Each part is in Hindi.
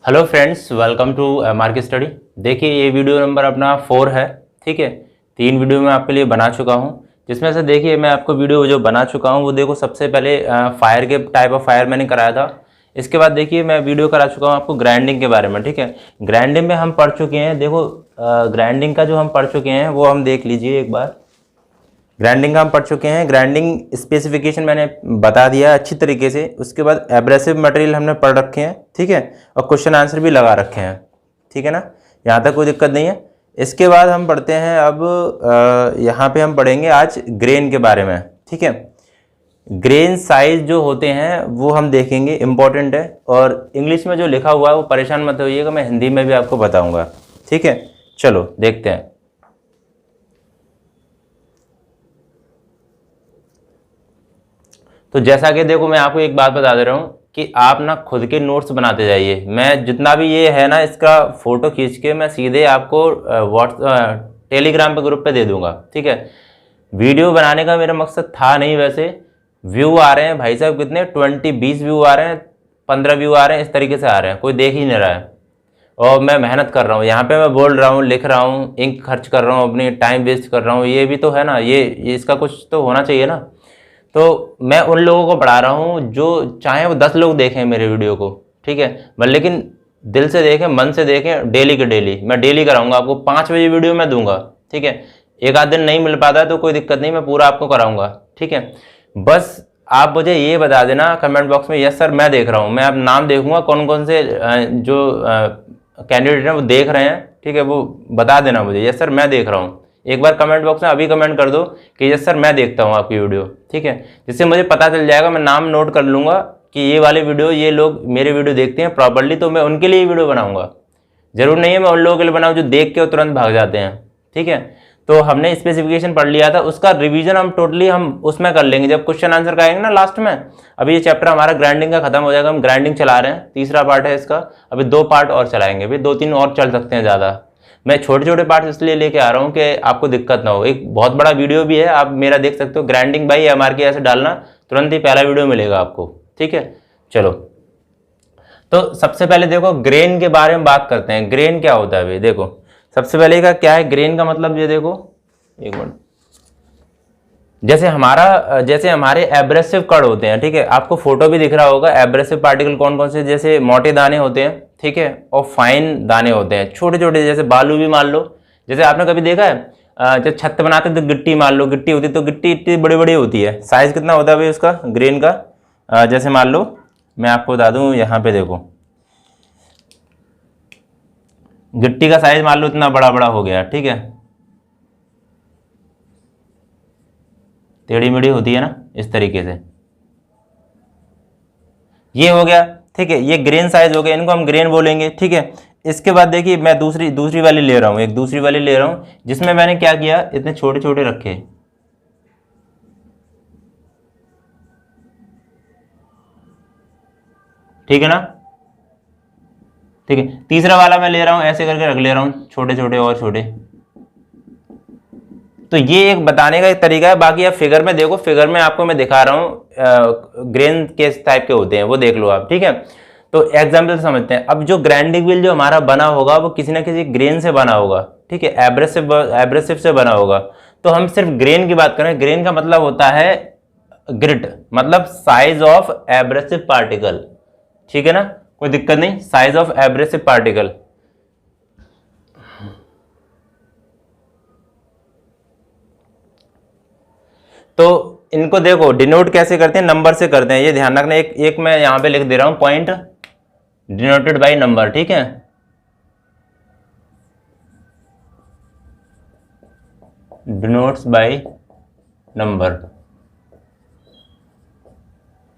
Hello friends, welcome to market study. देखिए ये वीडियो नंबर अपना 4 है। ठीक है, 3 वीडियो मैं आपके लिए बना चुका हूं, जिसमें से देखिए मैं आपको वीडियो जो बना चुका हूं वो देखो, सबसे पहले फायर के टाइप ऑफ फायर मैंने कराया था। इसके बाद देखिए मैं वीडियो करा चुका हूं आपको ग्राइंडिंग के बारे में। ठीक है, ग्राइंडिंग में हम पढ़ चुके हैं। देखो ग्राइंडिंग का जो हम पढ़ चुके हैं वो हम देख लीजिए एक बार। ग्राइंडिंग का हम पढ़ चुके हैं, ग्राइंडिंग स्पेसिफिकेशन मैंने बता दिया अच्छी तरीके से। उसके बाद एब्रेसिव मटेरियल हमने पढ़ रखे हैं। ठीक है, और क्वेश्चन आंसर भी लगा रखे हैं। ठीक है ना, यहाँ तक कोई दिक्कत नहीं है। इसके बाद हम पढ़ते हैं अब यहाँ पे हम पढ़ेंगे आज ग्रेन के बारे में। ठीक है, ग्रेन साइज जो होते हैं वो हम देखेंगे, इंपॉर्टेंट है। और इंग्लिश में जो लिखा हुआ है वो परेशान मत होइएगा, मैं हिंदी में भी आपको बताऊँगा। ठीक है, चलो देखते हैं। तो जैसा कि देखो मैं आपको एक बात बता दे रहा हूँ कि आप ना खुद के नोट्स बनाते जाइए। मैं जितना भी ये है ना इसका फोटो खींच के मैं सीधे आपको टेलीग्राम पे ग्रुप पे दे दूंगा। ठीक है, वीडियो बनाने का मेरा मकसद था नहीं। वैसे व्यू आ रहे हैं भाई साहब कितने, 20 व्यू आ रहे हैं, 15 व्यू आ रहे हैं, इस तरीके से आ रहे हैं, कोई देख ही नहीं रहा है। और मैं मेहनत कर रहा हूँ यहाँ पे, मैं बोल रहा हूँ, लिख रहा हूँ, इंक खर्च कर रहा हूँ, अपनी टाइम वेस्ट कर रहा हूँ, ये भी तो है ना, ये इसका कुछ तो होना चाहिए ना। तो मैं उन लोगों को पढ़ा रहा हूँ जो चाहे वो 10 लोग देखें मेरे वीडियो को। ठीक है, लेकिन दिल से देखें, मन से देखें, डेली के डेली। मैं डेली कराऊंगा आपको, 5 बजे वीडियो मैं दूंगा। ठीक है, एक आध दिन नहीं मिल पाता है तो कोई दिक्कत नहीं, मैं पूरा आपको कराऊंगा। ठीक है, बस आप मुझे ये बता देना कमेंट बॉक्स में, यस सर मैं देख रहा हूँ। मैं अब नाम देखूंगा कौन कौन से जो कैंडिडेट हैं वो देख रहे हैं। ठीक है, वो बता देना मुझे, यस सर मैं देख रहा हूँ। एक बार कमेंट बॉक्स में अभी कमेंट कर दो कि यस सर मैं देखता हूँ आपकी वीडियो। ठीक है, जिससे मुझे पता चल जाएगा, मैं नाम नोट कर लूँगा कि ये वाले वीडियो, ये लोग मेरे वीडियो देखते हैं प्रॉपर्ली, तो मैं उनके लिए वीडियो बनाऊँगा। जरूर नहीं है मैं उन लोगों के लिए बनाऊँ जो देख के तुरंत भाग जाते हैं। ठीक है, तो हमने स्पेसिफिकेशन पढ़ लिया था, उसका रिवीजन हम टोटली हम उसमें कर लेंगे जब क्वेश्चन आंसर का आएंगे ना लास्ट में। अभी ये चैप्टर हमारा ग्राइंडिंग का खत्म हो जाएगा, हम ग्राइंडिंग चला रहे हैं, तीसरा पार्ट है इसका। अभी 2 पार्ट और चलाएंगे, अभी 2-3 और चल सकते हैं ज़्यादा। मैं छोटे छोटे पार्ट इसलिए लेके आ रहा हूँ कि आपको दिक्कत ना हो। एक बहुत बड़ा वीडियो भी है, आप मेरा देख सकते हो, ग्राइंडिंग बाई MRK ऐसे डालना, तुरंत ही पहला वीडियो मिलेगा आपको। ठीक है, चलो तो सबसे पहले देखो ग्रेन के बारे में बात करते हैं। ग्रेन क्या होता है भाई, देखो सबसे पहले का क्या है ग्रेन का मतलब, ये देखो एक मिनट, जैसे हमारे एब्रेसिव कण होते हैं। ठीक है, आपको फोटो भी दिख रहा होगा, एब्रेसिव पार्टिकल कौन कौन से, जैसे मोटे दाने होते हैं। ठीक है, और फाइन दाने होते हैं, छोटे छोटे, जैसे बालू भी मान लो। जैसे आपने कभी देखा है जब छत बनाते तो गिट्टी मान लो, गिट्टी होती तो गिट्टी इतनी बड़ी बड़ी होती है। साइज कितना होता है भाई उसका ग्रेन का, जैसे मान लो मैं आपको बता दूं, यहाँ पे देखो गिट्टी का साइज मान लो इतना बड़ा बड़ा हो गया। ठीक है, टेढ़ी मेढ़ी होती है ना, इस तरीके से ये हो गया। ठीक है, ये ग्रेन साइज हो गया, इनको हम ग्रेन बोलेंगे। ठीक है, इसके बाद देखिए मैं दूसरी वाली ले रहा हूँ, एक दूसरी वाली ले रहा हूँ, जिसमें मैंने क्या किया, इतने छोटे छोटे रखे। ठीक है ना, ठीक है, तीसरा वाला मैं ले रहा हूँ, ऐसे करके रख ले रहा हूँ, छोटे छोटे और छोटे। तो ये एक बताने का एक तरीका है। बाकी आप फिगर में देखो, फिगर में आपको मैं दिखा रहा हूँ ग्रेन किस टाइप के होते हैं वो देख लो आप। ठीक है, तो एग्जाम्पल से समझते हैं। अब जो ग्राइंडिंग व्हील जो हमारा बना होगा वो किसी ना किसी ग्रेन से बना होगा। ठीक है, एब्रेसिव से बना होगा। तो हम सिर्फ ग्रेन की बात करें, ग्रेन का मतलब होता है ग्रिट, मतलब साइज ऑफ एब्रेसिव पार्टिकल। ठीक है ना, कोई दिक्कत नहीं, साइज ऑफ एब्रेसिव पार्टिकल। तो इनको देखो डिनोट कैसे करते हैं, नंबर से करते हैं, ये ध्यान रखना। एक मैं यहां पे लिख दे रहा हूं, पॉइंट डिनोटेड बाय नंबर। ठीक है, डिनोट्स बाय नंबर।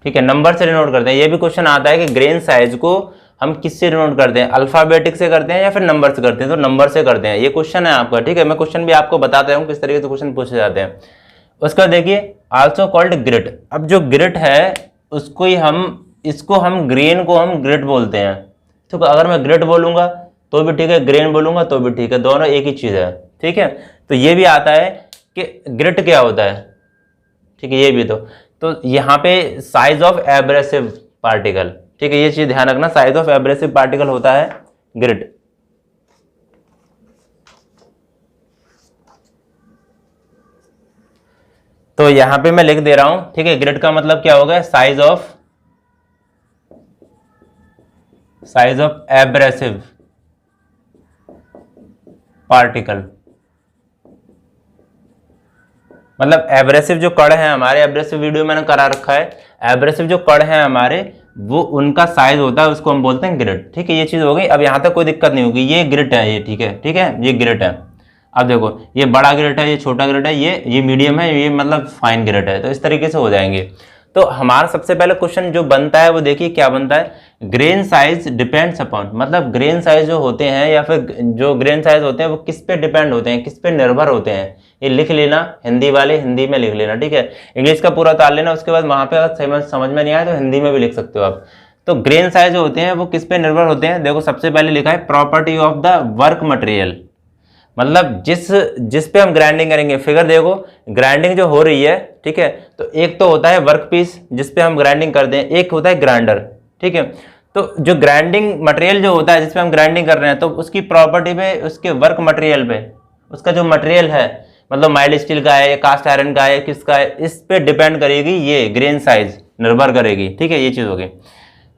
ठीक है, नंबर से डिनोट करते हैं। ये भी क्वेश्चन आता है कि ग्रेन साइज को हम किससे डिनोट करते हैं, अल्फाबेटिक से करते हैं या फिर नंबर से करते हैं, तो नंबर से करते हैं। ये क्वेश्चन है आपका। ठीक है, मैं क्वेश्चन भी आपको बताता हूं किस तरीके से क्वेश्चन पूछे जाते हैं। उसका देखिए आल्सो कॉल्ड ग्रिट। अब जो ग्रिट है उसको ही इसको हम ग्रेन को हम ग्रिट बोलते हैं। तो अगर मैं ग्रिट बोलूंगा तो भी ठीक है, ग्रेन बोलूंगा तो भी ठीक है, दोनों एक ही चीज है। ठीक है, तो ये भी आता है कि ग्रिट क्या होता है। ठीक है, ये भी तो यहाँ पे साइज ऑफ एब्रेसिव पार्टिकल। ठीक है, ये चीज ध्यान रखना, साइज ऑफ एब्रेसिव पार्टिकल होता है ग्रिट। तो यहां पे मैं लिख दे रहा हूं, ठीक है, ग्रिट का मतलब क्या होगा, साइज ऑफ एब्रेसिव पार्टिकल, मतलब एब्रेसिव जो कण है हमारे, एब्रेसिव वीडियो मैंने करा रखा है, एब्रेसिव जो कण है हमारे वो उनका साइज होता है, उसको हम बोलते हैं ग्रिट। ठीक है, ये चीज हो गई। अब यहां तक कोई दिक्कत नहीं होगी, ये ग्रिट है, ये ठीक है, ठीक है, ये ग्रिट है। अब देखो, ये बड़ा ग्रिट है, ये छोटा ग्रिट है, ये मीडियम है, ये मतलब फाइन ग्रिट है। तो इस तरीके से हो जाएंगे। तो हमारा सबसे पहले क्वेश्चन जो बनता है वो देखिए क्या बनता है, ग्रेन साइज डिपेंड्स अपॉन, मतलब ग्रेन साइज जो होते हैं या फिर जो ग्रेन साइज होते हैं वो किस पे डिपेंड होते हैं, किस पे निर्भर होते हैं। ये लिख लेना, हिंदी वाले हिंदी में लिख लेना, ठीक है, इंग्लिश का पूरा उतार लेना। उसके बाद वहां पे अगर समझ में नहीं आए तो हिंदी में भी लिख सकते हो आप। तो ग्रेन साइज जो होते हैं वो किस पे निर्भर होते हैं, देखो सबसे पहले लिखा है property of the work material, मतलब जिस पे हम ग्राइंडिंग करेंगे। फिगर देखो, ग्राइंडिंग जो हो रही है, ठीक है, तो एक तो होता है वर्क पीस जिस पे हम ग्राइंडिंग करते हैं, एक होता है ग्राइंडर, ठीक है। तो जो ग्राइंडिंग मटेरियल जो होता है जिस पे हम ग्राइंडिंग कर रहे हैं, तो उसकी प्रॉपर्टी पे, उसके वर्क मटेरियल पे, उसका जो मटेरियल है, मतलब माइल्ड स्टील का है या कास्ट आयरन का है, किसका है, इस पे डिपेंड करेगी ये ग्रेन साइज, निर्भर करेगी। ठीक है, ये चीज होगी।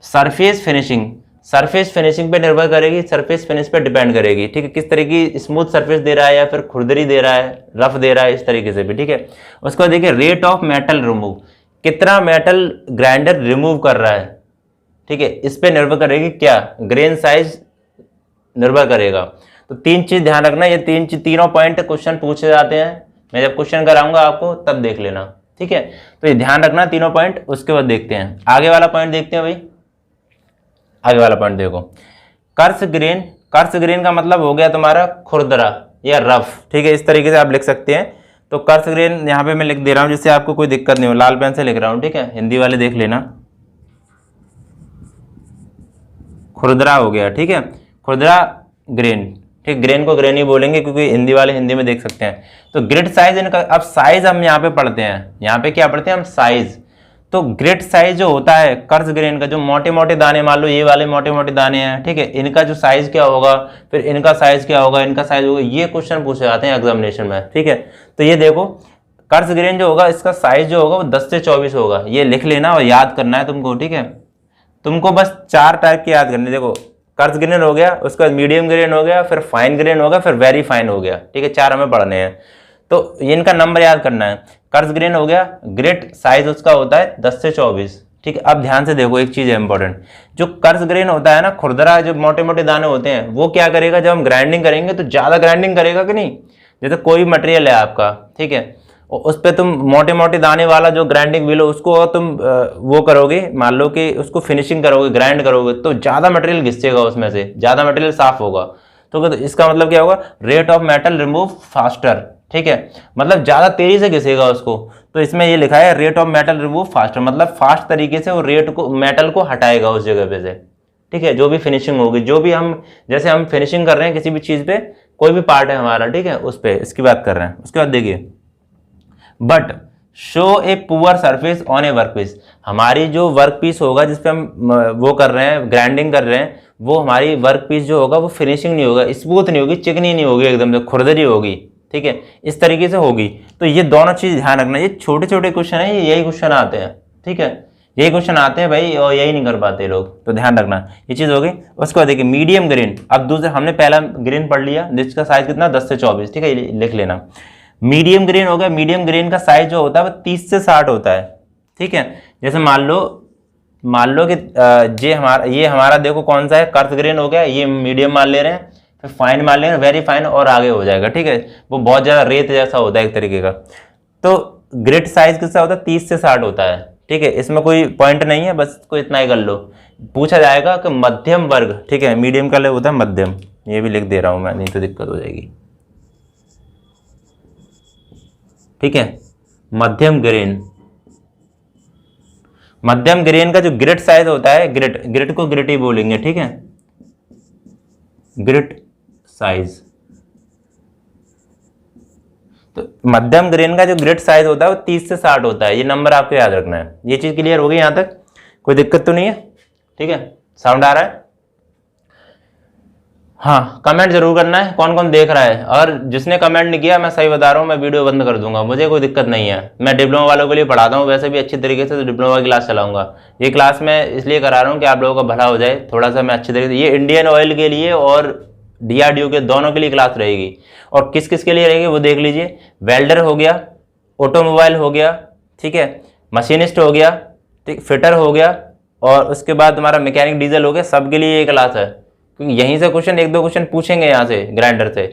सरफेस फिनिशिंग, सरफेस फिनिशिंग पे निर्भर करेगी, सरफेस फिनिश पे डिपेंड करेगी। ठीक है, किस तरह की स्मूथ सरफेस दे रहा है या फिर खुरदरी दे रहा है, रफ दे रहा है, इस तरीके से भी। ठीक है, उसके बाद देखिए रेट ऑफ मेटल रिमूव, कितना मेटल ग्राइंडर रिमूव कर रहा है। ठीक है, इस पे निर्भर करेगी क्या, ग्रेन साइज निर्भर करेगा। तो तीन चीज ध्यान रखना, ये तीनों पॉइंट क्वेश्चन पूछे जाते हैं। मैं जब क्वेश्चन कराऊंगा आपको तब देख लेना। ठीक है, तो ये ध्यान रखना तीनों पॉइंट। उसके बाद देखते हैं आगे वाला पॉइंट, देखते हैं भाई आगे वाला पॉइंट देखो, कर्स ग्रेन। कर्स ग्रेन का मतलब हो गया तुम्हारा खुरदरा या रफ। ठीक है, इस तरीके से आप लिख सकते हैं। तो कर्स ग्रेन यहाँ पे मैं लिख दे रहा हूँ जिससे आपको कोई दिक्कत नहीं हो, लाल पेन से लिख रहा हूँ। ठीक है, हिंदी वाले देख लेना, खुरदरा हो गया। ठीक है, खुरदरा ग्रेन। ठीक, ग्रेन को ग्रेन ही बोलेंगे क्योंकि हिंदी वाले हिंदी में देख सकते हैं। तो ग्रिड साइज इनका, अब साइज हम यहाँ पे पढ़ते हैं, यहाँ पे क्या पढ़ते हैं हम, साइज। तो ग्रिड साइज जो होता है कर्स ग्रेन का, जो मोटे मोटे दाने, मान लो ये वाले मोटे मोटे दाने हैं, ठीक है, इनका जो साइज क्या होगा, फिर इनका साइज क्या होगा, इनका साइज होगा, ये क्वेश्चन पूछे जाते हैं एग्जामिनेशन में। ठीक है, तो ये देखो कर्स ग्रेन जो होगा, इसका साइज जो होगा वो 10 से 24 होगा। ये लिख लेना और याद करना है तुमको। ठीक है, तुमको बस 4 टाइप के याद करने। देखो, कर्स ग्रेन हो गया, उसके बाद मीडियम ग्रेन हो गया, फिर फाइन ग्रेन हो गया, फिर वेरी फाइन हो गया। ठीक है, 4 हमें पढ़ने हैं, तो इनका नंबर याद करना है। कर्स ग्रेन हो गया, ग्रिड साइज उसका होता है 10 से 24। ठीक है, अब ध्यान से देखो, एक चीज है इंपॉर्टेंट, जो कर्स ग्रेन होता है ना, खुरदरा, जो मोटे मोटे दाने होते हैं, वो क्या करेगा, जब हम ग्राइंडिंग करेंगे तो ज्यादा ग्राइंडिंग करेगा कि नहीं। जैसे कोई मटेरियल है आपका, ठीक है, उस पर तुम मोटे मोटे दाने वाला जो ग्राइंडिंग व्हील, उसको तुम वो करोगे, मान लो कि उसको फिनिशिंग करोगे, ग्राइंड करोगे, तो ज्यादा मटेरियल घिसेगा, उसमें से ज्यादा मटेरियल साफ होगा। तो इसका मतलब क्या होगा, rate of metal remove faster. ठीक है, मतलब ज्यादा तेजी से घिसेगा उसको। तो इसमें ये लिखा है rate of metal remove faster, मतलब फास्ट तरीके से वो मेटल को हटाएगा उस जगह पे से। ठीक है, जो भी फिनिशिंग होगी, जो भी हम, जैसे हम फिनिशिंग कर रहे हैं किसी भी चीज पे, कोई भी पार्ट है हमारा, ठीक है, उस पे इसकी बात कर रहे हैं। उसके बाद देखिए, but show a poor surface on a work piece, हमारी जो वर्क पीस होगा जिसपे हम वो कर रहे हैं, ग्राइंडिंग कर रहे हैं, वो हमारी वर्क पीस जो होगा वो फिनिशिंग नहीं होगा, स्मूथ नहीं होगी, चिकनी नहीं होगी, एकदम से खुरदरी होगी। ठीक है, इस तरीके से होगी। तो ये दोनों चीज ध्यान रखना, ये छोटे छोटे क्वेश्चन है, यही क्वेश्चन आते हैं। ठीक है, यही क्वेश्चन आते हैं भाई, और यही नहीं कर पाते लोग, तो ध्यान रखना, ये चीज होगी। उसके बाद देखिए मीडियम ग्रेन। अब दूसरे, हमने पहला ग्रेन पढ़ लिया जिसका साइज कितना, 10 से 24। ठीक है, लिख लेना। मीडियम ग्रेन हो गया, मीडियम ग्रेन का साइज जो होता है वो 30 से 60 होता है। ठीक है, जैसे मान लो कि ये हमारा देखो कौन सा है, कर्स ग्रेन हो गया, ये मीडियम मान ले रहे हैं, फिर फाइन मान ले रहे हैं, वेरी फाइन, और आगे हो जाएगा। ठीक है, वो बहुत ज्यादा रेत जैसा होता है एक तरीके का। तो ग्रिड साइज किसका होता है, 30 से 60 होता है। ठीक है, इसमें कोई पॉइंट नहीं है, बस इसको इतना ही कर लो। पूछा जाएगा कि मध्यम वर्ग, ठीक है, मीडियम का होता है मध्यम, ये भी लिख दे रहा हूं मैं, नहीं तो दिक्कत हो जाएगी। ठीक है, मध्यम ग्रेन, मध्यम ग्रेन का जो ग्रिड साइज होता है, ग्रिड को ग्रिड ही बोलेंगे। ठीक है, ग्रिड साइज, तो मध्यम ग्रेन का जो ग्रिड साइज होता है वो 30 से 60 होता है। ये नंबर आपको याद रखना है। ये चीज क्लियर हो गई, यहां तक कोई दिक्कत तो नहीं है। ठीक है, साउंड आ रहा है? हाँ, कमेंट जरूर करना है कौन कौन देख रहा है, और जिसने कमेंट नहीं किया मैं सही बता रहा हूँ, मैं वीडियो बंद कर दूंगा, मुझे कोई दिक्कत नहीं है। मैं डिप्लोमा वालों के लिए पढ़ाता हूँ वैसे भी अच्छी तरीके से, तो डिप्लोमा की क्लास चलाऊंगा। ये क्लास मैं इसलिए करा रहा हूँ कि आप लोगों का भला हो जाए, थोड़ा सा मैं अच्छी तरीके से, ये इंडियन ऑयल के लिए और DRDO के दोनों के लिए क्लास रहेगी। और किस किस के लिए रहेगी वो देख लीजिए। वेल्डर हो गया, ऑटोमोबाइल हो गया, ठीक है, मशीनिस्ट हो गया, ठीक, फिटर हो गया, और उसके बाद तुम्हारा मैकेनिक डीजल हो गया, सबके लिए ये क्लास है। क्योंकि यहीं से क्वेश्चन एक दो क्वेश्चन पूछेंगे यहाँ से ग्राइंडर से।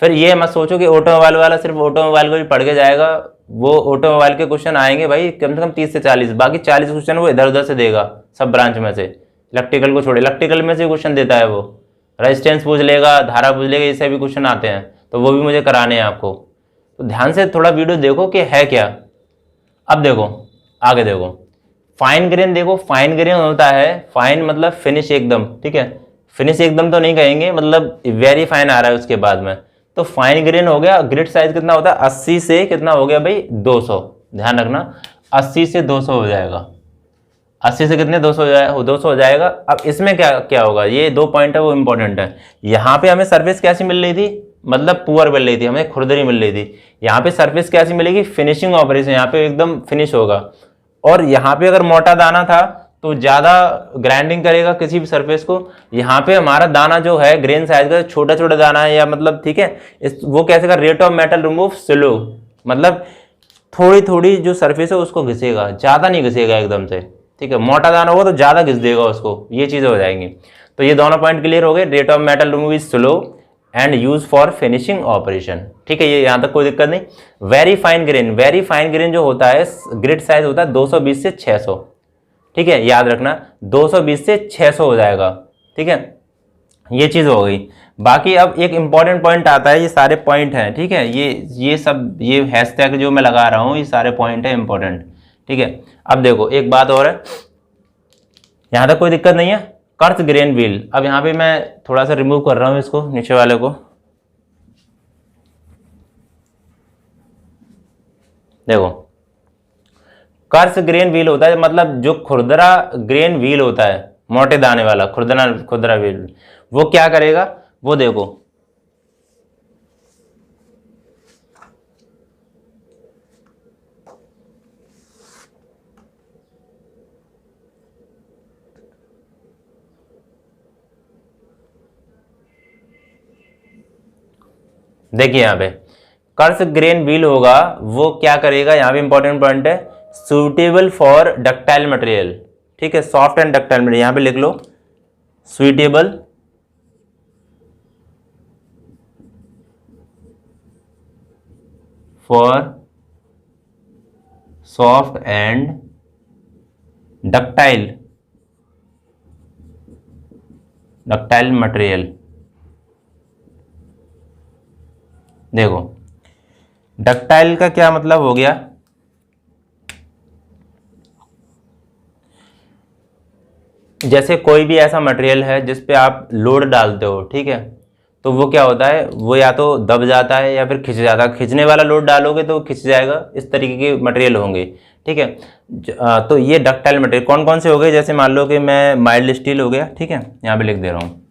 फिर ये मत सोचो कि ऑटोमोबाइल वाला सिर्फ ऑटोमोबाइल को भी पढ़ के जाएगा, वो ऑटोमोबाइल के क्वेश्चन आएंगे भाई कम से कम 30 से 40, बाकी 40 क्वेश्चन वो इधर उधर से देगा सब ब्रांच में से। इलेक्ट्रिकल को छोड़े, इलेक्ट्रिकल में से क्वेश्चन देता है वो, रेजिस्टेंस पूछ लेगा, धारा पूछ लेगा, इससे भी क्वेश्चन आते हैं, तो वो भी मुझे कराने हैं आपको। तो ध्यान से थोड़ा वीडियो देखो कि है क्या। अब देखो, आगे देखो, फाइन ग्रेन देखो। फाइन ग्रेन होता है, फाइन मतलब फिनिश एकदम, ठीक है, फिनिश एकदम तो नहीं कहेंगे, मतलब वेरी फाइन आ रहा है उसके बाद में। तो फाइन ग्रेन हो गया, ग्रिड साइज कितना होता है 80 से कितना हो गया भाई 200, ध्यान रखना 80 से 200 हो जाएगा। 80 से कितने 200 हो जाएगा। अब इसमें क्या क्या होगा, ये 2 पॉइंट है वो इंपॉर्टेंट है। यहाँ पे हमें सर्विस कैसी मिल रही थी, मतलब पुअर मिल रही थी, हमें खुरदरी मिल रही थी। यहाँ पे सर्विस कैसी मिलेगी, फिनिशिंग ऑपरेशन, यहाँ पे एकदम फिनिश होगा। और यहाँ पे अगर मोटा दाना था तो ज्यादा ग्राइंडिंग करेगा किसी भी सरफेस को। यहाँ पे हमारा दाना जो है ग्रेन साइज का छोटा छोटा दाना है, या मतलब ठीक है, वो कैसे का rate of metal remove slow, मतलब थोड़ी थोड़ी जो सरफेस है उसको घिसेगा, ज्यादा नहीं घिसेगा एकदम से, ठीक है। मोटा दाना होगा तो ज्यादा घिस देगा उसको, ये चीजें हो जाएंगी। तो ये दोनों पॉइंट क्लियर हो गए। Rate of metal remove is slow and use for finishing operation, ठीक है, ये यहां तक कोई दिक्कत नहीं। Very fine grain, very fine grain जो होता है ग्रिड साइज होता है 220 से 600, ठीक है, याद रखना 220 से 600 हो जाएगा, ठीक है, ये चीज हो गई। बाकी अब एक इंपॉर्टेंट पॉइंट आता है, ये सारे पॉइंट हैं, ठीक है, ये सब ये हैशटैग जो मैं लगा रहा हूं ये सारे पॉइंट है इंपॉर्टेंट, ठीक है। अब देखो एक बात और है, यहां तक कोई दिक्कत नहीं है। कर्थ ग्रेन व्हील, अब यहां पे मैं थोड़ा सा रिमूव कर रहा हूं इसको, नीचे वाले को, देखो कर्स ग्रेन व्हील होता है, मतलब जो खुरदरा ग्रेन व्हील होता है, मोटे दाने वाला खुरदरा खुरदरा व्हील, वो क्या करेगा, वो देखो देखिए यहाँ पे कर्स ग्रेन व्हील होगा, वो क्या करेगा, यहाँ पे इंपॉर्टेंट पॉइंट है, सुटेबल फॉर डक्टाइल मटेरियल, ठीक है, सॉफ्ट एंड डक्टाइल मटेरियल, यहाँ पे लिख लो suitable for soft and ductile ductile material. देखो डक्टाइल का क्या मतलब हो गया, जैसे कोई भी ऐसा मटेरियल है जिस पे आप लोड डालते हो, ठीक है, तो वो क्या होता है, वो या तो दब जाता है या फिर खिंच जाता है। खिंचने वाला लोड डालोगे तो वो खिंच जाएगा, इस तरीके के मटेरियल होंगे, ठीक है। तो ये डक्टाइल मटेरियल कौन कौन से हो गए, जैसे मान लो कि मैं माइल्ड स्टील हो गया, ठीक है, यहाँ पे लिख दे रहा हूँ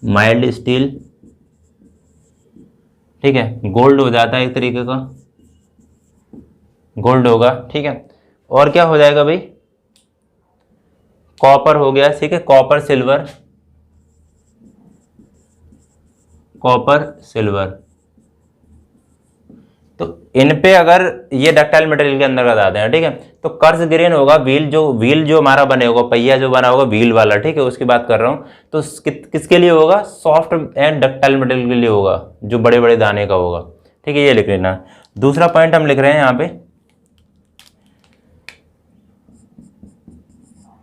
माइल्ड स्टील, ठीक है, गोल्ड हो जाता है एक तरीके का, गोल्ड होगा, ठीक है। और क्या हो जाएगा भाई, कॉपर हो गया, ठीक है, कॉपर सिल्वर, कॉपर सिल्वर। तो इन पे अगर ये डक्टाइल मटेरियल के अंदर आते हैं, ठीक है। तो कर्स ग्रेन होगा व्हील जो हमारा बने होगा, पहिया जो बना होगा व्हील वाला, ठीक है, उसकी बात कर रहा हूं। तो किसके लिए होगा, सॉफ्ट एंड डक्टाइल मटेरियल के लिए होगा, जो बड़े बड़े दाने का होगा, ठीक है, ये लिख लेना। दूसरा पॉइंट हम लिख रहे हैं यहाँ पे,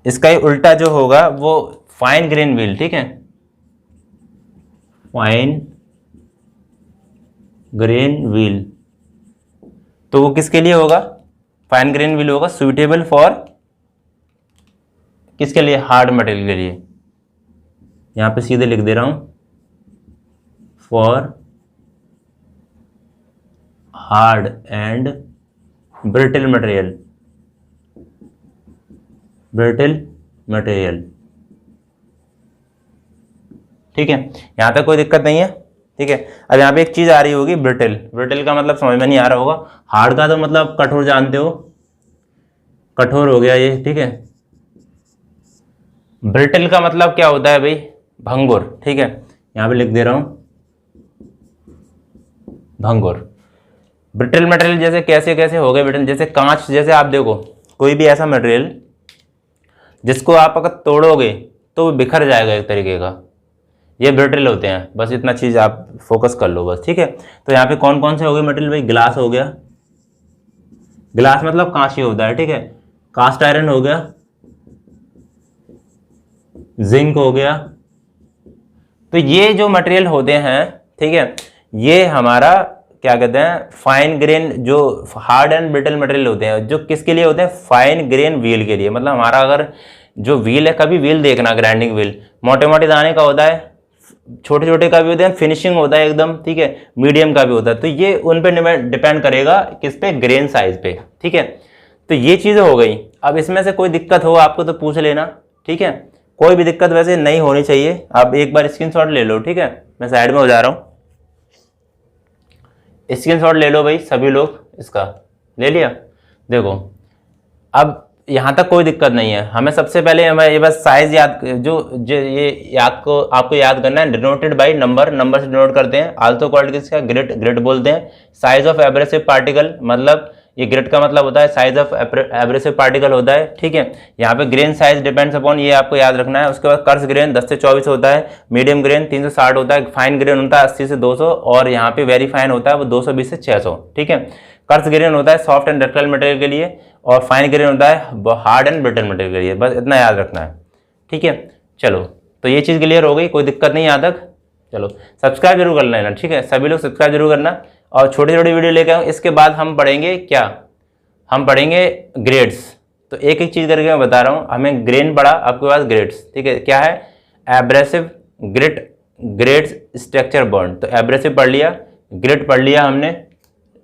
इसका ही उल्टा जो होगा वो फाइन ग्रेन व्हील, ठीक है, फाइन ग्रेन व्हील, तो वो किसके लिए होगा, फाइन ग्रेन व्हील होगा सुटेबल फॉर किसके लिए, हार्ड मटेरियल के लिए। यहां पे सीधे लिख दे रहा हूं for hard and brittle material, brittle material. ठीक है, यहाँ तक कोई दिक्कत नहीं है। ठीक है, अब यहाँ पे एक चीज आ रही होगी ब्रिटल। ब्रिटल का मतलब समझ में नहीं आ रहा होगा। हार्ड का तो मतलब कठोर जानते हो, कठोर हो गया ये। ठीक है, ब्रिटल का मतलब क्या होता है भाई? भंगुर। ठीक है, यहाँ पे लिख दे रहा हूं भंगुर। ब्रिटल मटेरियल जैसे कैसे कैसे हो गए ब्रिटल? जैसे कांच, जैसे आप देखो कोई भी ऐसा मटेरियल जिसको आप अगर तोड़ोगे तो वो बिखर जाएगा एक तरीके का, ये ब्रिटल होते हैं। बस इतना चीज आप फोकस कर लो बस। ठीक है, तो यहाँ पे कौन कौन से हो गए मटेरियल भाई? ग्लास हो गया, ग्लास मतलब कांच ही होता है। ठीक है, कास्ट आयरन हो गया, जिंक हो गया। तो ये जो मटेरियल होते हैं, ठीक है, ये हमारा क्या कहते हैं, फाइन ग्रेन, जो हार्ड एंड ब्रिटल मटेरियल होते हैं, जो किसके लिए होते हैं? फाइन ग्रेन व्हील के लिए। मतलब हमारा अगर जो व्हील है, कभी व्हील देखना, ग्राइंडिंग व्हील मोटे मोटे दाने का होता है, छोटे छोटे का भी होता है, फिनिशिंग होता है एकदम। ठीक है, मीडियम का भी होता है। तो ये उन पे डिपेंड करेगा, किस पे? ग्रेन साइज पे। ठीक है, तो ये चीजें हो गई। अब इसमें से कोई दिक्कत हो आपको तो पूछ लेना। ठीक है, कोई भी दिक्कत वैसे नहीं होनी चाहिए। आप एक बार स्क्रीनशॉट ले लो। ठीक है, मैं साइड में हो जा रहा हूँ, स्क्रीनशॉट ले लो भाई सभी लोग, इसका ले लिया। देखो अब यहाँ तक कोई दिक्कत नहीं है। हमें सबसे पहले हमें ये बस साइज याद, जो ये याद को आपको याद करना है, डिनोटेड बाय नंबर, नंबर से डिनोट करते हैं। आल्सो कॉल्ड किसका? ग्रिड, ग्रिड बोलते हैं। साइज ऑफ एब्रेसिव पार्टिकल, मतलब ये ग्रिड का मतलब होता है साइज ऑफ एब्रेसिव पार्टिकल होता है। ठीक है, यहाँ पे ग्रेन साइज डिपेंड्स अपॉन, ये आपको याद रखना है। उसके बाद कर्स ग्रेन 10 से 24 होता है, मीडियम ग्रेन 360 होता है, फाइन ग्रेन होता है 80 से 200, और यहाँ पे वेरी फाइन होता है वो 220 से 600। ठीक है, कर्स ग्रेन होता है सॉफ्ट एंड डक्टाइल मटेरियल के लिए, और फाइन ग्रेन होता है हार्ड एंड ब्रिटल मटेरियल के लिए। बस इतना याद रखना है। ठीक है, चलो तो ये चीज़ क्लियर हो गई, कोई दिक्कत नहीं यहाँ तक। चलो सब्सक्राइब जरूर कर लेना। ठीक है, सभी लोग सब्सक्राइब जरूर करना, और छोटी छोटी वीडियो लेकर आऊँ। इसके बाद हम पढ़ेंगे क्या? हम पढ़ेंगे ग्रेड्स। तो एक एक चीज़ करके मैं बता रहा हूँ। हमें ग्रेन पढ़ा, आपके पास ग्रेड्स। ठीक है, क्या है? Abrasive, grid, grades, structure, bond. तो एब्रेसिव पढ़ लिया, ग्रिड पढ़ लिया हमने,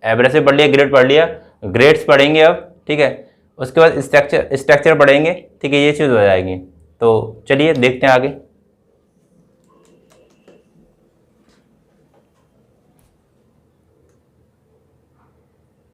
एब्रेसिव पढ़ लिया, ग्रेड पढ़ लिया, ग्रेड्स पढ़ेंगे अब। ठीक है, उसके बाद स्ट्रक्चर, स्ट्रक्चर पढ़ेंगे। ठीक है, ये चीज़ हो जाएगी। तो चलिए देखते हैं आगे।